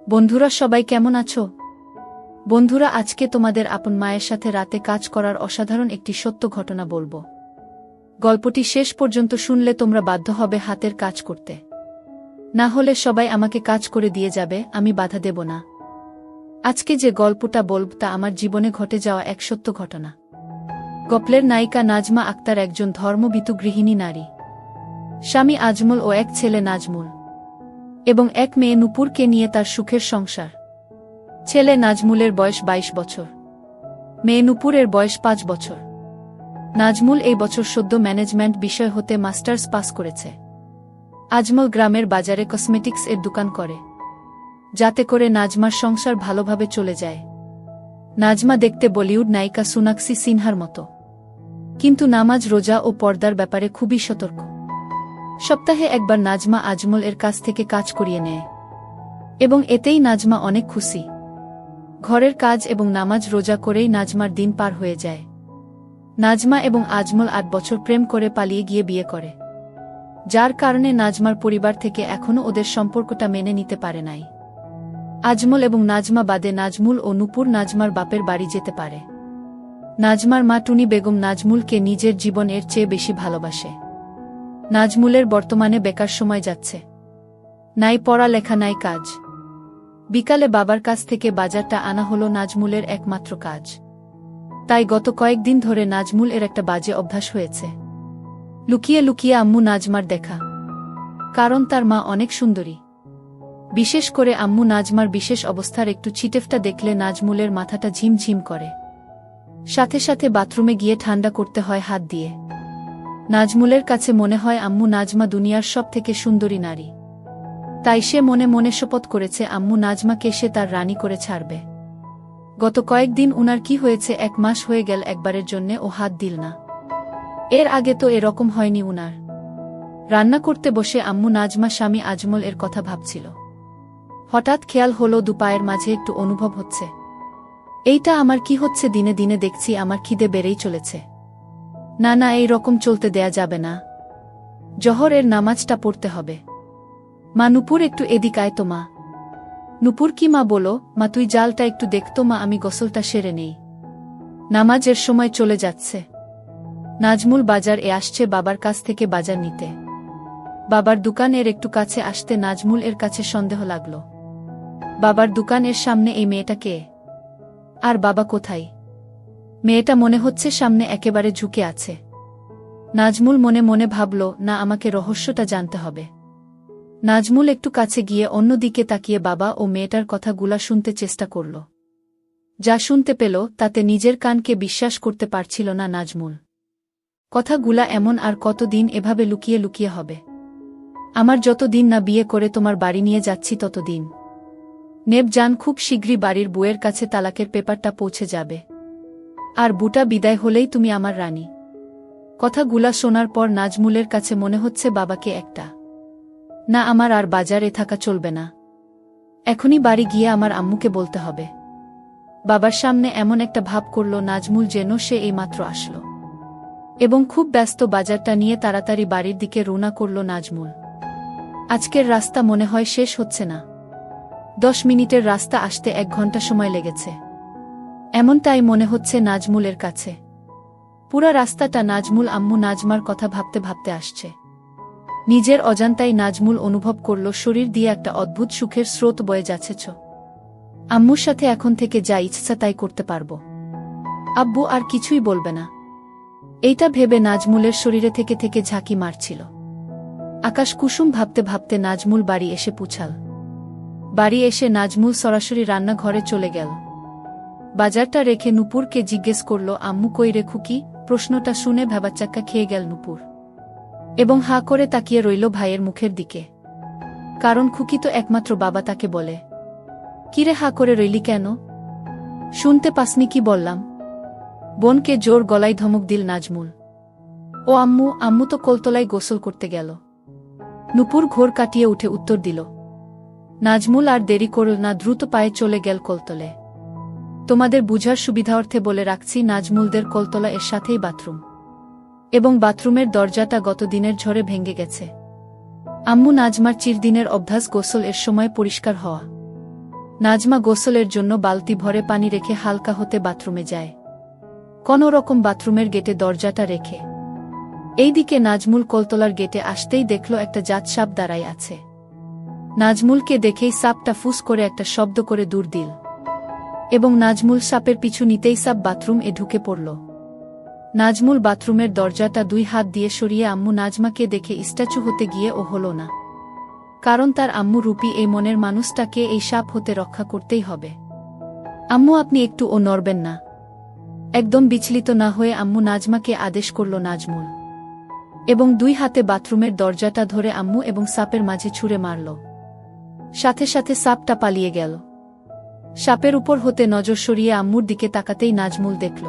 বন্ধুরা সবাই কেমন আছো? বন্ধুরা আজকে তোমাদের আপন মায়ের সাথে রাতে কাজ করার অসাধারণ একটি সত্য ঘটনা বলবো। গল্পটি শেষ পর্যন্ত শুনলে তোমরা বাধ্য হবে হাতের কাজ করতে। না হলে সবাই আমাকে কাজ করে দিয়ে যাবে, আমি বাধা দেব না। আজকে যে গল্পটা বলব তা আমার জীবনে ঘটে যাওয়া এক সত্য ঘটনা। গল্পের নায়িকা নাজমা আক্তার একজন ধর্মভীতু গৃহিণী নারী। স্বামী আজমল ও এক ছেলে নাজমুল এবং এক মেয়ে নূপুরকে নিয়ে তার সুখের সংসার। ছেলে নাজমুলের বয়স 22 বছর, মেয়ে নূপুরের বয়স 5 বছর। নাজমুল এই বছর সদ্য ম্যানেজমেন্ট বিষয় হতে মাস্টার্স পাস করেছে। আজমল গ্রামের বাজারে কসমেটিক্স এর দোকান করে, যাতে করে নাজমার সংসার ভালোভাবে চলে যায়। নাজমা দেখতে বলিউড নায়িকা সোনাক্ষী সিনহার মতো, কিন্তু নামাজ রোজা ও পর্দার ব্যাপারে খুবই সতর্ক। সপ্তাহে একবার নাজমা আজমল এর কাছ থেকে কাজ করিয়ে নেয় এবং এতেই নাজমা অনেক খুশি। ঘরের কাজ এবং নামাজ রোজা করেই নাজমার দিন পার হয়ে যায়। নাজমা এবং আজমল 8 বছর প্রেম করে পালিয়ে গিয়ে বিয়ে করে, যার কারণে নাজমার পরিবার থেকে এখনও ওদের সম্পর্কটা মেনে নিতে পারে নাই। আজমল এবং নাজমা বাদে নাজমুল ও নূপুর নাজমার বাপের বাড়ি যেতে পারে। নাজমার মা টুনি বেগম নাজমুলকে নিজের জীবনের চেয়ে বেশি ভালোবাসে। নাজমুলের বর্তমানে বেকার সময় যাচ্ছে, নাই পড়ালেখা নাই কাজ। বিকালে বাবার কাছ থেকে বাজারটা আনা হলো নাজমুলের একমাত্র কাজ। তাই গত কয়েকদিন ধরে নাজমুল এর একটা বাজে অভ্যাস হয়েছে, লুকিয়ে লুকিয়ে আম্মু নাজমার দেখা। কারণ তার মা অনেক সুন্দরী। বিশেষ করে আম্মু নাজমার বিশেষ অবস্থার একটু ছিটেফটা দেখলে নাজমুলের মাথাটা ঝিমঝিম করে। সাথে সাথে বাথরুমে গিয়ে ঠান্ডা করতে হয় হাত দিয়ে। নাজমুলের কাছে মনে হয় আম্মু নাজমা দুনিয়ার সব থেকে সুন্দরী নারী। তাই সে মনে মনে শপথ করেছে আম্মু নাজমাকে সে তার রানী করে ছাড়বে। গত কয়েকদিন উনার কি হয়েছে, 1 মাস হয়ে গেল একবারের জন্যে ও হাত দিল না। এর আগে তো এরকম হয়নি উনার। রান্না করতে বসে আম্মু নাজমা স্বামী আজমল এর কথা ভাবছিল। হঠাৎ খেয়াল হলো দুপায়ের মাঝে একটু অনুভব হচ্ছে। এইটা আমার কি হচ্ছে? দিনে দিনে দেখছি আমার খিদে বেড়েই চলেছে। না না, এই রকম চলতে দেয়া যাবে না। জহরের নামাজটা পড়তে হবে। মা নূপুর একটু এদিক আয় তো মা। নূপুর কি মা? বলো মা, তুই জালটা একটু দেখতো মা, আমি গোসলটা সেরে নেই। নামাজের সময় চলে যাচ্ছে। নাজমুল বাজার এ আসছে বাবার কাছ থেকে বাজার নিতে। বাবার দোকান এর একটু কাছে আসতে নাজমুল এর কাছে সন্দেহ লাগল। বাবার দোকানের সামনে এই মেয়েটা কে? আর বাবা কোথায়? মেয়েটা মনে হচ্ছে সামনে একেবারে ঝুঁকে আছে। নাজমুল মনে মনে ভাবল, না, আমাকে রহস্যটা জানতে হবে। নাজমুল একটু কাছে গিয়ে অন্যদিকে তাকিয়ে বাবা ও মেয়েটার কথাগুলা শুনতে চেষ্টা করল। যা শুনতে পেল তাতে নিজের কানকে বিশ্বাস করতে পারছিল না নাজমুল। কথাগুলা এমন আর কতদিন এভাবে লুকিয়ে লুকিয়ে হবে? আমার যতদিন না বিয়ে করে তোমার বাড়ি নিয়ে যাচ্ছি ততদিন। নেব জান, খুব শীঘ্রই বাড়ির বউয়ের কাছে তালাকের পেপারটা পৌঁছে যাবে, আর বুটা বিদায় হলেই তুমি আমার রানী। কথাগুলা শোনার পর নাজমুলের কাছে মনে হচ্ছে বাবাকে একটা না, আমার আর বাজারে থাকা চলবে না। এখনই বাড়ি গিয়ে আমার আম্মুকে বলতে হবে। বাবার সামনে এমন একটা ভাব করল নাজমুল যেন সে এইমাত্র আসলো, এবং খুব ব্যস্ত বাজারটা নিয়ে তাড়াতাড়ি বাড়ির দিকে রওনা করল নাজমুল। আজকের রাস্তা মনে হয় শেষ হচ্ছে না। 10 মিনিটের রাস্তা আসতে 1 ঘন্টা সময় লেগেছে, এমনটাই মনে হচ্ছে নাজমুলের কাছে। পুরা রাস্তাটা নাজমুল আম্মু নাজমার কথা ভাবতে ভাবতে আসছে। নিজের অজান্তাই নাজমুল অনুভব করল শরীর দিয়ে একটা অদ্ভুত সুখের স্রোত বয়ে যাচ্ছে। আম্মুর সাথে এখন থেকে যা ইচ্ছা তাই করতে পারবো, আব্বু আর কিছুই বলবে না। এইটা ভেবে নাজমুলের শরীরে থেকে থেকে ঝাঁকি মারছিল আকাশ কুসুম। ভাবতে ভাবতে নাজমুল বাড়ি এসে পৌঁছাল। বাড়ি এসে নাজমুল সরাসরি রান্নাঘরে চলে গেল। বাজারটা রেখে নূপুরকে জিজ্ঞেস করল, আম্মু কই রে খুকি? প্রশ্নটা শুনে ভ্যাবাচ্চাক্কা খেয়ে গেল নূপুর এবং হাঁ করে তাকিয়ে রইল ভাইয়ের মুখের দিকে। কারণ খুকি তো একমাত্র বাবা তাকে বলে। কিরে হাঁ করে রইলি কেন? শুনতে পাসনি কি বললাম? বোনকে জোর গলায় ধমক দিল নাজমুল। ও আম্মু, আম্মু তো কলতলায় গোসল করতে গেল। নূপুর ঘোর কাটিয়ে উঠে উত্তর দিল। নাজমুল আর দেরি করল না, দ্রুত পায়ে চলে গেল কলতলে। তোমাদের বুঝার সুবিধার্থে বলে রাখছি, নাজমুলদের কলতলা এর সাথেই বাথরুম, এবং বাথরুমের দরজাটা গত দিনের ঝড়ে ভেঙে গেছে। আম্মু নাজমার চিরদিনের অভ্যাস গোসল এর সময় পরিষ্কার হওয়া। নাজমা গোসলের জন্য বালতি ভরে পানি রেখে হালকা হতে বাথরুমে যায়। কোনো রকম বাথরুমের গেটে দরজাটা রেখে এইদিকে নাজমুল কলতলার গেটে আসতেই দেখল একটা জাত সাপ দাঁড়ায় আছে। নাজমুলকে দেখেই সাপটা ফুস করে একটা শব্দ করে দূর দিল এবং নাজমুল সাপের পিছু নিতেই সাপ বাথরুম এ ঢুকে পড়ল। নাজমুল বাথরুমের দরজাটা 2 হাত দিয়ে সরিয়ে আম্মু নাজমাকে দেখে স্ট্যাচু হতে গিয়ে ও হল না, কারণ তার আম্মু রূপী এই মনের মানুষটাকে এই সাপ হতে রক্ষা করতেই হবে। আম্মু আপনি একটু ও নড়বেন না। একদম বিচলিত না হয়ে আম্মু নাজমাকে আদেশ করল নাজমুল, এবং 2 হাতে বাথরুমের দরজাটা ধরে আম্মু এবং সাপের মাঝে ছুঁড়ে মারল। সাথে সাথে সাপটা পালিয়ে গেল। সাপের উপর হতে নজর সরিয়ে আম্মুর দিকে তাকাতেই নাজমুল দেখল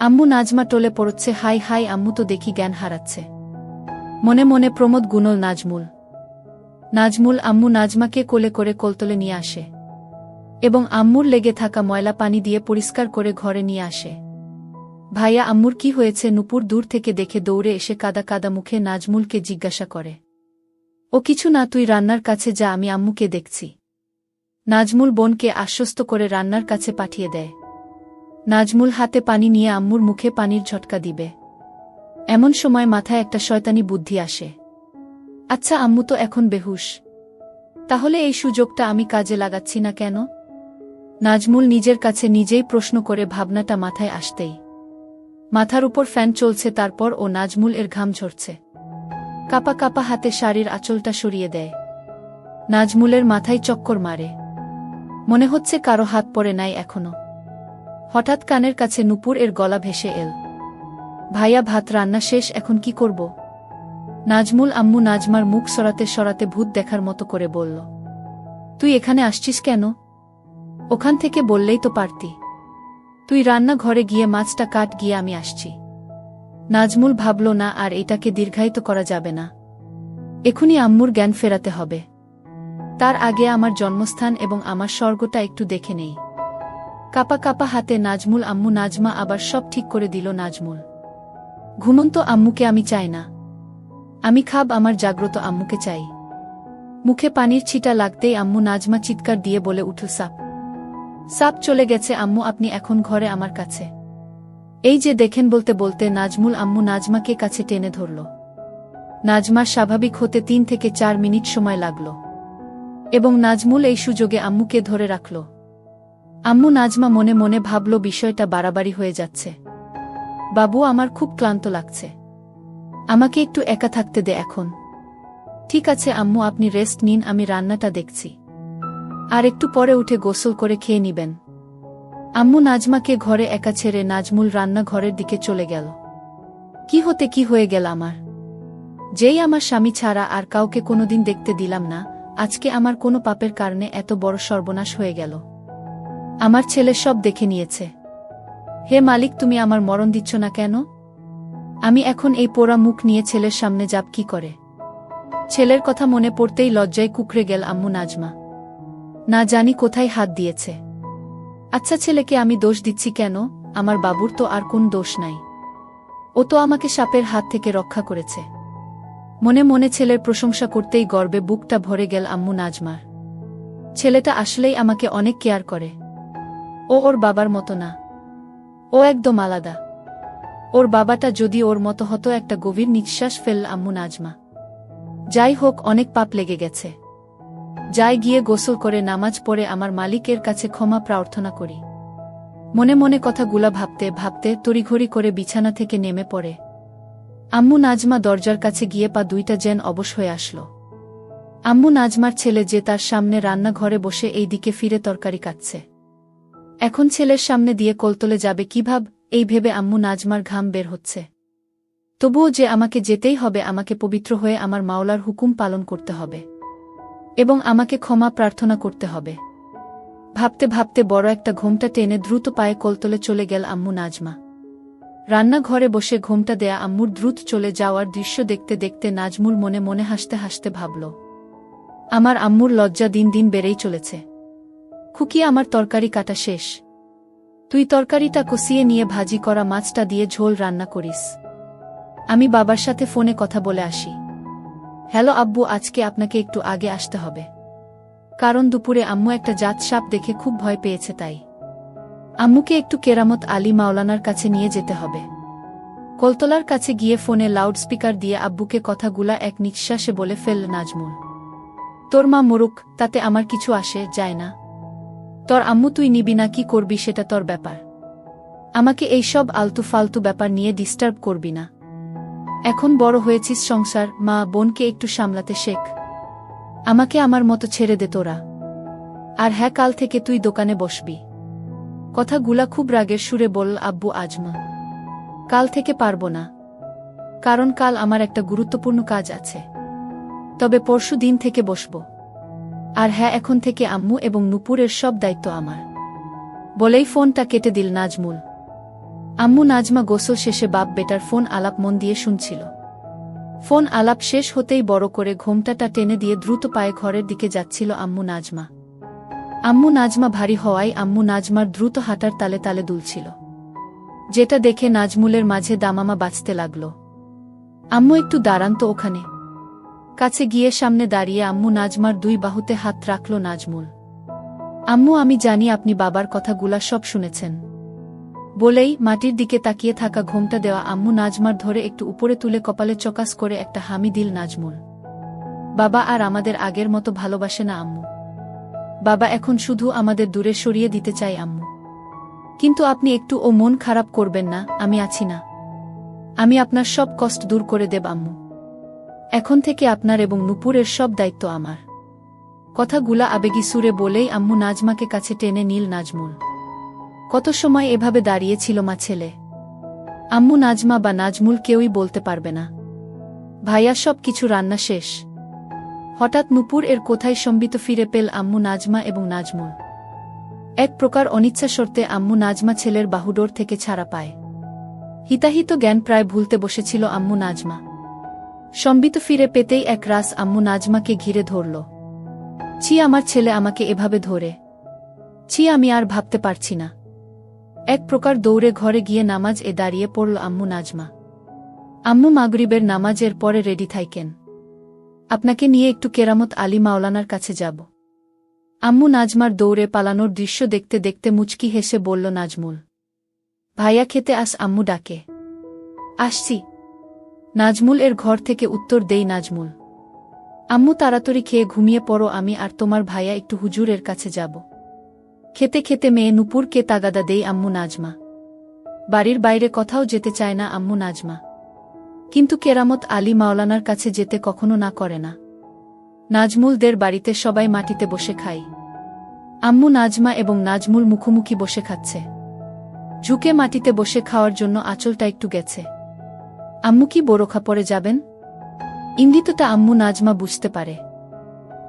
আম্মু নাজমা টলে পড়ছে। হাই হাই, আম্মু তো দেখি জ্ঞান হারাচ্ছে। মনে মনে প্রমোদ গুনল নাজমুল আম্মু নাজমাকে কোলে করে কলতলে নিয়ে আসে এবং আম্মুর লেগে থাকা ময়লা পানি দিয়ে পরিষ্কার করে ঘরে নিয়ে আসে। ভাইয়া আম্মুর কি হয়েছে? নূপুর দূর থেকে দেখে দৌড়ে এসে কাদা কাদা মুখে নাজমুলকে জিজ্ঞাসা করে। ও কিছু না, তুই রান্নার কাছে যা, আমি আম্মুকে দেখছি। নাজমুল বোনকে আশ্বস্ত করে রান্নার কাছে পাঠিয়ে দেয়। নাজমুল হাতে পানি নিয়ে আম্মুর মুখে পানির ঝটকা দিবে, এমন সময় মাথায় একটা শয়তানি বুদ্ধি আসে। আচ্ছা, আম্মু তো এখন বেহুশ, তাহলে এই সুযোগটা আমি কাজে লাগাচ্ছি না কেন? নাজমুল নিজের কাছে নিজেই প্রশ্ন করে ভাবনাটা মাথায় আসতেই মাথার উপর ফ্যান চলছে, তারপর ও নাজমুল এর ঘাম ঝরছে। কাপা কাপা হাতে শাড়ির আঁচলটা সরিয়ে দেয়। নাজমুলের মাথায় চক্কর মারে, মনে হচ্ছে কারো হাত পড়ে নাই এখনো। হঠাৎ কানের কাছে নূপুর এর গলা ভেসে এল। ভাইয়া ভাত রান্না শেষ, এখন কি করব? নাজমুল আম্মু নাজমার মুখ সরাতে সরাতে ভূত দেখার মতো করে বলল, তুই এখানে আসছিস কেন? ওখান থেকে বললেই তো পারতি। তুই রান্না ঘরে গিয়ে মাছটা কাট, গিয়ে আমি আসছি। নাজমুল ভাবল না আর এটাকে দীর্ঘায়িত করা যাবে না, এখনই আম্মুর জ্ঞান ফেরাতে হবে। তার আগে আমার জন্মস্থান এবং আমার স্বর্গটা একটু দেখে নেই। কাপা কাপা হাতে নাজমুল আম্মু নাজমা আবার সব ঠিক করে দিল। নাজমুল, ঘুমন্ত আম্মুকে আমি চাই না, আমি খাব আমার জাগ্রত আম্মুকে চাই। মুখে পানির ছিটা লাগতেই আম্মু নাজমা চিৎকার দিয়ে বলে উঠল, সাপ! সাপ চলে গেছে আম্মু, আপনি এখন ঘরে আমার কাছে। এই যে দেখেন, বলতে বলতে নাজমুল আম্মু নাজমাকে কাছে টেনে ধরল। নাজমার স্বাভাবিক হতে 3 থেকে 4 মিনিট সময় লাগল এবং নাজমুল এই সুযোগে আম্মুকে ধরে রাখল। আম্মু নাজমা মনে মনে ভাবল, বিষয়টা বাড়াবাড়ি হয়ে যাচ্ছে। বাবু, আমার খুব ক্লান্ত লাগছে, আমাকে একটু একা থাকতে দে এখন। ঠিক আছে আম্মু, আপনি রেস্ট নিন, আমি রান্নাটা দেখছি, আর একটু পরে উঠে গোসল করে খেয়ে নিবেন। আম্মু নাজমাকে ঘরে একা ছেড়ে নাজমুল রান্না ঘরের দিকে চলে গেল। কি হতে কি হয়ে গেল আমার! যেই আমার স্বামী ছাড়া আর কাউকে কোনোদিন দেখতে দিলাম না, আজকে আমার কোনো পাপের কারণে এত বড় সর্বনাশ হয়ে গেল। আমার ছেলে সব দেখে নিয়েছে। হে মালিক, তুমি আমার মরণ দিচ্ছ না কেন? আমি এখন এই পোড়া মুখ নিয়ে ছেলের সামনে যাব কি করে? ছেলের কথা মনে পড়তেই লজ্জায় কুঁকড়ে গেল আম্মু নাজমা। না জানি কোথায় হাত দিয়েছে। আচ্ছা, ছেলেকে আমি দোষ দিচ্ছি কেন? আমার বাবুর তো আর কোন দোষ নাই, ও তো আমাকে সাপের হাত থেকে রক্ষা করেছে। মনে মনে ছেলের প্রশংসা করতেই গর্বে বুকটা ভরে গেল আম্মু নাজমার। ছেলেটা আসলেই আমাকে অনেক কেয়ার করে। ও ওর বাবার মতো না, ও একদম আলাদা। ওর বাবাটা যদি ওর মতো হতো। একটা গভীর নিঃশ্বাস ফেলল আম্মু নাজমা। যাই হোক, অনেক পাপ লেগে গেছে, যাই গিয়ে গোসল করে নামাজ পড়ে আমার মালিকের কাছে ক্ষমা প্রার্থনা করি। মনে মনে কথাগুলা ভাবতে ভাবতে তড়িঘড়ি করে বিছানা থেকে নেমে পড়ে। আম্মু নাজমা দরজার কাছে গিয়ে পা দুইটা যেন অবশ হয়ে আসল। আম্মু নাজমার ছেলে যে তার সামনে রান্নাঘরে বসে এই দিকে ফিরে তরকারি কাটছে। এখন ছেলের সামনে দিয়ে কলতলে যাবে কিভাব, এই ভেবে আম্মু নাজমার ঘাম বের হচ্ছে। তবুও যে আমাকে যেতেই হবে, আমাকে পবিত্র হয়ে আমার মাওলার হুকুম পালন করতে হবে এবং আমাকে ক্ষমা প্রার্থনা করতে হবে। ভাবতে ভাবতে বড় একটা ঘোমটা টেনে দ্রুত পায়ে কলতলে চলে গেল আম্মু নাজমা। রান্নাঘরে বসে ঘোমটা দেয়া আম্মুর দ্রুত চলে যাওয়ার দৃশ্য দেখতে দেখতে নাজমুল মনে মনে হাসতে হাসতে ভাবল, আমার আম্মুর লজ্জা দিন দিন বেড়েই চলেছে। খুকি, আমার তরকারি কাটা শেষ, তুই তরকারিটা কষিয়ে নিয়ে ভাজি করা মাছটা দিয়ে ঝোল রান্না করিস। আমি বাবার সাথে ফোনে কথা বলে আসি। হ্যালো আব্বু, আজকে আপনাকে একটু আগে আসতে হবে। কারণ দুপুরে আম্মু একটা জাত সাপ দেখে খুব ভয় পেয়েছে তাই আম্মুকে একটু কেরামত আলী মাওলানার কাছে নিয়ে যেতে হবে। কলতলার কাছে গিয়ে ফোনে লাউডস্পিকার দিয়ে আব্বুকে কথাগুলা এক নিঃশ্বাসে বলে ফেলল নাজমুল। তোর মা মরুক, তাতে আমার কিছু আসে যায় না। তোর আম্মু তুই নিবি না কি করবি সেটা তোর ব্যাপার। আমাকে এইসব আলতু ফালতু ব্যাপার নিয়ে ডিস্টার্ব করবি না। এখন বড় হয়েছিস, সংসার, মা বোনকে একটু সামলাতে শেখ। আমাকে আমার মতো ছেড়ে দে তোরা। আর হ্যাঁ, কাল থেকে তুই দোকানে বসবি। কথাগুলা খুব রাগের সুরে বলল আব্বু আজমা। কাল থেকে পারবো না, কারণ কাল আমার একটা গুরুত্বপূর্ণ কাজ আছে। তবে পরশু দিন থেকে বসব। আর হ্যাঁ, এখন থেকে আম্মু এবং নূপুরের সব দায়িত্ব আমার। বলেই ফোনটা কেটে দিল নাজমুল। আম্মু নাজমা গোসল শেষে বাপ বেটার ফোন আলাপ মন দিয়ে শুনছিল। ফোন আলাপ শেষ হতেই বড় করে ঘোমটাটা টেনে দিয়ে দ্রুত পায়ে ঘরের দিকে যাচ্ছিল আম্মু নাজমা। আম্মু নাজমা ভারী হওয়ায় আম্মু নাজমার দ্রুত হাঁটার তালে তালে দুলছিল, যেটা দেখে নাজমুলের মাঝে দামামা বাজতে লাগল। আম্মু একটু দাঁড়ান তো ওখানে। কাছে গিয়ে সামনে দাঁড়িয়ে আম্মু নাজমার দুই বাহুতে হাত রাখল নাজমুল। আম্মু, আমি জানি আপনি বাবার কথাগুলা সব শুনেছেন। বলেই মাটির দিকে তাকিয়ে থাকা ঘোমটা দেওয়া আম্মু নাজমার ধরে একটু উপরে তুলে কপালে চকাস করে একটা হামি দিল নাজমুল। বাবা আর আমাদের আগের মতো ভালোবাসে না আম্মু। বাবা এখন শুধু আমাদের দূরে সরিয়ে দিতে চাই আম্মু। কিন্তু আপনি একটু ও মন খারাপ করবেন না, আমি আছি না। আমি আপনার সব কষ্ট দূর করে দেব আম্মু। এখন থেকে আপনার এবং নূপুরের সব দায়িত্ব আমার। কথাগুলা আবেগী সুরে বলেই আম্মু নাজমাকে কাছে টেনে নিল নাজমুল। কত সময় এভাবে দাঁড়িয়েছিল মা ছেলে। আম্মু নাজমা বা নাজমুল কেউই বলতে পারবে না। ভাইয়া সব কিছু রান্না শেষ। হঠাৎ নূপুর এর কোথায় সম্বিত ফিরে পেল আম্মু নাজমা এবং নাজমুল। এক প্রকার অনিচ্ছা শর্তে আম্মু নাজমা ছেলের বাহুডোর থেকে ছাড়া পায়। হিতাহিত জ্ঞান প্রায় ভুলতে বসেছিল আম্মু নাজমা। সম্বিত ফিরে পেতেই এক রাস আম্মু নাজমাকে ঘিরে ধরল। ছি, আমার ছেলে আমাকে এভাবে ধরে। ছি, আমি আর ভাবতে পারছি না। এক প্রকার দৌড়ে ঘরে গিয়ে নামাজ দাঁড়িয়ে পড়ল আম্মু নাজমা। আম্মু, মাগরিবের নামাজের পরে রেডি থাইকেন। আপনাকে নিয়ে একটু কেরামত আলী মাওলানার কাছে যাব। আম্মু নাজমার দৌড়ে পালানোর দৃশ্য দেখতে দেখতে মুচকি হেসে বলল নাজমুল। ভাইয়া খেতে আস, আম্মু ডাকে। আসছি। নাজমুল এর ঘর থেকে উত্তর দেই নাজমুল। আম্মু, তাড়াতাড়ি খেয়ে ঘুমিয়ে পড়ো, আমি আর তোমার ভাইয়া একটু হুজুরের কাছে যাব। খেতে খেতে মেয়ে নূপুরকে তাগাদা দেই আম্মু নাজমা। বাড়ির বাইরে কোথাও যেতে চায় না আম্মু নাজমা। কিন্তু কেরামত আলী মাওলানার কাছে যেতে কখনো না করে না। নাজমুলদের বাড়িতে সবাই মাটিতে বসে খায়। আম্মু নাজমা এবং নাজমুল মুখোমুখি বসে খাচ্ছে। ঝুঁকে মাটিতে বসে খাওয়ার জন্য আঁচলটা একটু গেছে। আম্মু কি বোরখা পরে যাবেন? ইঙ্গিতটা আম্মু নাজমা বুঝতে পারে।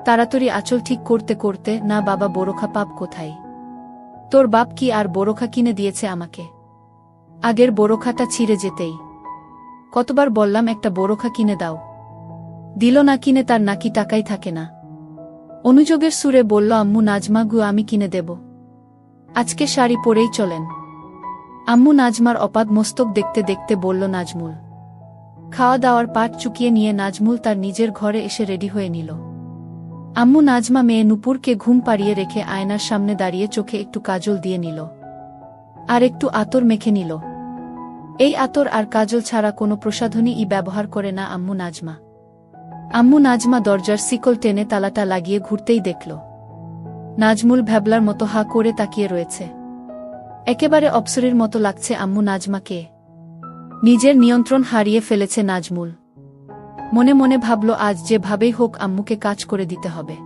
তাড়াতাড়ি আঁচল ঠিক করতে করতে, না বাবা, বোরখা পাপ কোথায়? তোর বাপ কি আর বোরখা কিনে দিয়েছে আমাকে? আগের বোরখাটা ছিঁড়ে যেতেই কতবার বললাম একটা বোরখা কিনে দাও। দিল না কিনে, তার নাকি টাকাই থাকে না। অনুযোগের সুরে বলল আম্মু নাজমা, গু আমি কিনে দেব। আজকে শাড়ি পরেই চলেন। আম্মু নাজমার অপাদ মস্তক দেখতে দেখতে বলল নাজমুল। খাওয়া দাওয়ার পাট চুকিয়ে নিয়ে নাজমুল তার নিজের ঘরে এসে রেডি হয়ে নিল। আম্মু নাজমা মেয়ে নূপুরকে ঘুম পাড়িয়ে রেখে আয়নার সামনে দাঁড়িয়ে চোখে একটু কাজল দিয়ে নিল, আর একটু আতর মেখে নিল। এই আতর আর কাজল ছাড়া কোনো প্রসাধনী ব্যবহার করে না আম্মু নাজমা। আম্মু নাজমা দরজার শিকল টেনে তালাটা লাগিয়ে ঘুরতেই দেখল নাজমুল ভ্যাবলার মতো হা করে তাকিয়ে রয়েছে। একেবারে অপ্সরীর মতো লাগছে আম্মু নাজমাকে। নিজের নিয়ন্ত্রণ হারিয়ে ফেলেছে নাজমুল। মনে মনে ভাবল, আজ যেভাবেই হোক আম্মুকে কাজ করে দিতে হবে।